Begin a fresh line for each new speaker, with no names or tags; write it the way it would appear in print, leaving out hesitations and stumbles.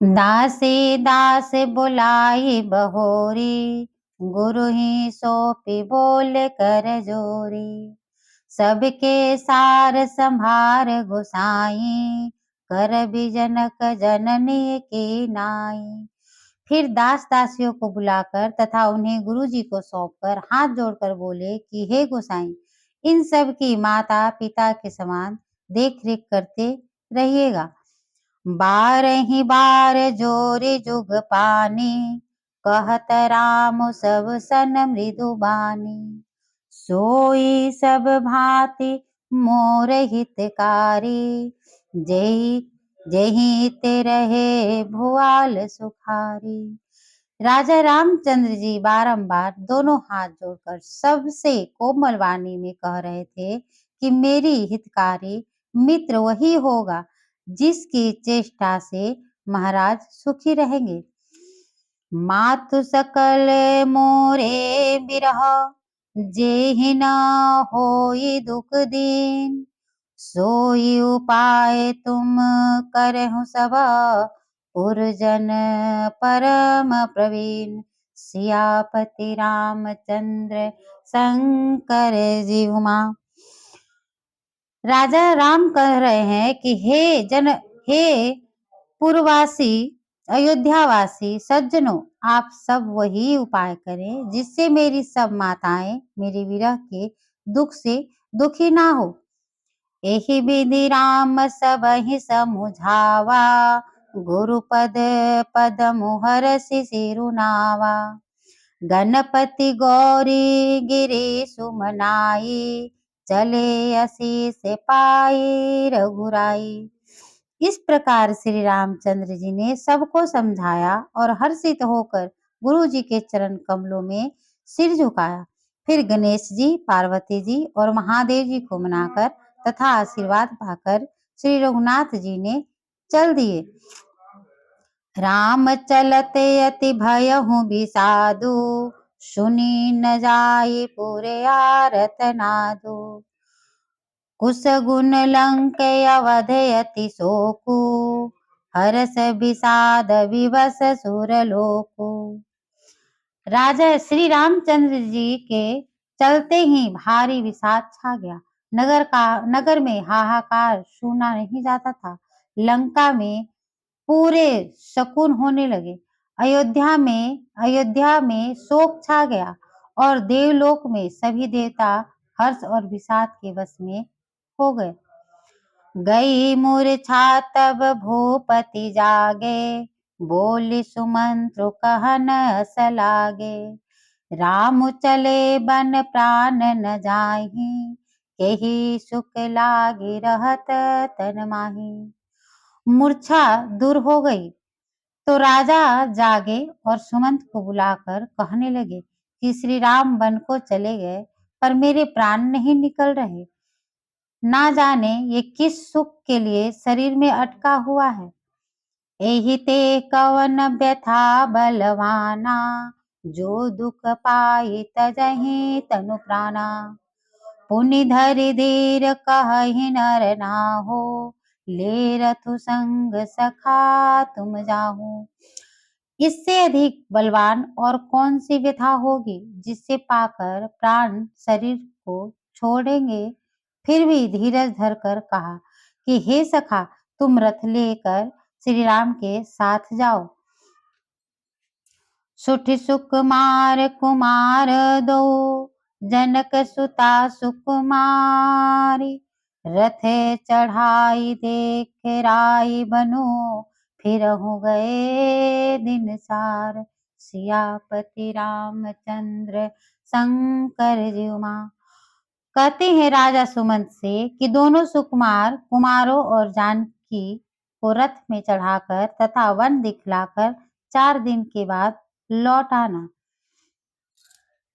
दासे दास बुलाई बहोरी, गुरु ही सौंपी बोल कर जोरी। सबके सार संभार गोसाई, कर भी जनक जननी की नाई। फिर दास दासियों को बुलाकर तथा उन्हें गुरुजी को सौंपकर हाथ जोड़कर बोले कि हे गोसाई, इन सब की माता पिता के समान देख रेख करते रहिएगा। 12 बार जोरे जुग पानी, कहत राम सब सन मृदु बानी। सोई सब भांति मोर हितकारी, जेहि जेहि ते रहे भुआल सुखारी। राजा रामचंद्र जी बारंबार दोनों हाथ जोड़कर सबसे कोमल वाणी में कह रहे थे कि मेरी हितकारी मित्र वही होगा जिसकी चेष्टा से महाराज सुखी रहेंगे। मातु सकल मोरे बिरह, जेहि न होई दुख दीन। सोई उपाय तुम करहु सब, पुरजन परम प्रवीण। सियापति रामचंद्र शंकर जी उमा। राजा राम कह रहे हैं कि हे पूर्ववासी अयोध्यावासी सज्जनों, आप सब वही उपाय करें जिससे मेरी सब माताएं मेरे विरह के दुख से दुखी ना हो। एहि विधि राम सबहि समुझावा, गुरुपद पद मुहर सिरुनावा। गणपति गौरी गिरी सुमनाई, चले असीस पाई रघुराई। इस प्रकार श्री रामचंद्र जी ने सबको समझाया और हर्षित होकर गुरु जी के चरण कमलों में सिर झुकाया। फिर गणेश जी, पार्वती जी और महादेव जी को मनाकर तथा आशीर्वाद पाकर श्री रघुनाथ जी ने चल दिए। राम चलते अति भयहु बिसाधु, सुनी न जाई पुरे आरत नादु। कुश गुण लंक अवध अति शोकु, हरस विषाद विवश सुर लोकु। राजा श्री रामचंद्र जी के चलते ही भारी विषाद छा गया। नगर में हाहाकार सुना नहीं जाता था। लंका में पूरे शकुन होने लगे। अयोध्या में शोक छा गया और देवलोक में सभी देवता हर्ष और विषाद के वश में हो गए। गई मूर्छा तब भूपति जागे, बोली सुमंत्र कहन अस लागे। राम चले बन प्राण न जाहि, केहि सुख लागी रहत तन माही। मूर्छा दूर हो गई तो राजा जागे और सुमंत को बुलाकर कहने लगे कि श्री राम वन को चले गए पर मेरे प्राण नहीं निकल रहे। ना जाने ये किस सुख के लिए शरीर में अटका हुआ है। एहि ते कवन व्यथा बलवाना, जो दुख पाई तजहि तनु प्राणा। पुनि धरि धीर कहहि नर नाहो, ले रथु संग सखा तुम जाहू। इससे अधिक बलवान और कौन सी व्यथा होगी जिससे पाकर प्राण शरीर को छोड़ेंगे। फिर भी धीरज धरकर कहा कि हे सखा, तुम रथ लेकर श्री राम के साथ जाओ। सुठ सुकुमार कुमार दो, जनक सुता सुकुमारी। रथ चढ़ाई देख राई बनो, फिर हो गए दिन सार। सियापति रामचंद्र शंकर जी उमा। कहते हैं राजा सुमंत से कि दोनों सुकुमार कुमारों और जानकी को रथ में चढ़ाकर तथा वन दिखलाकर 4 दिन के बाद लौट आना।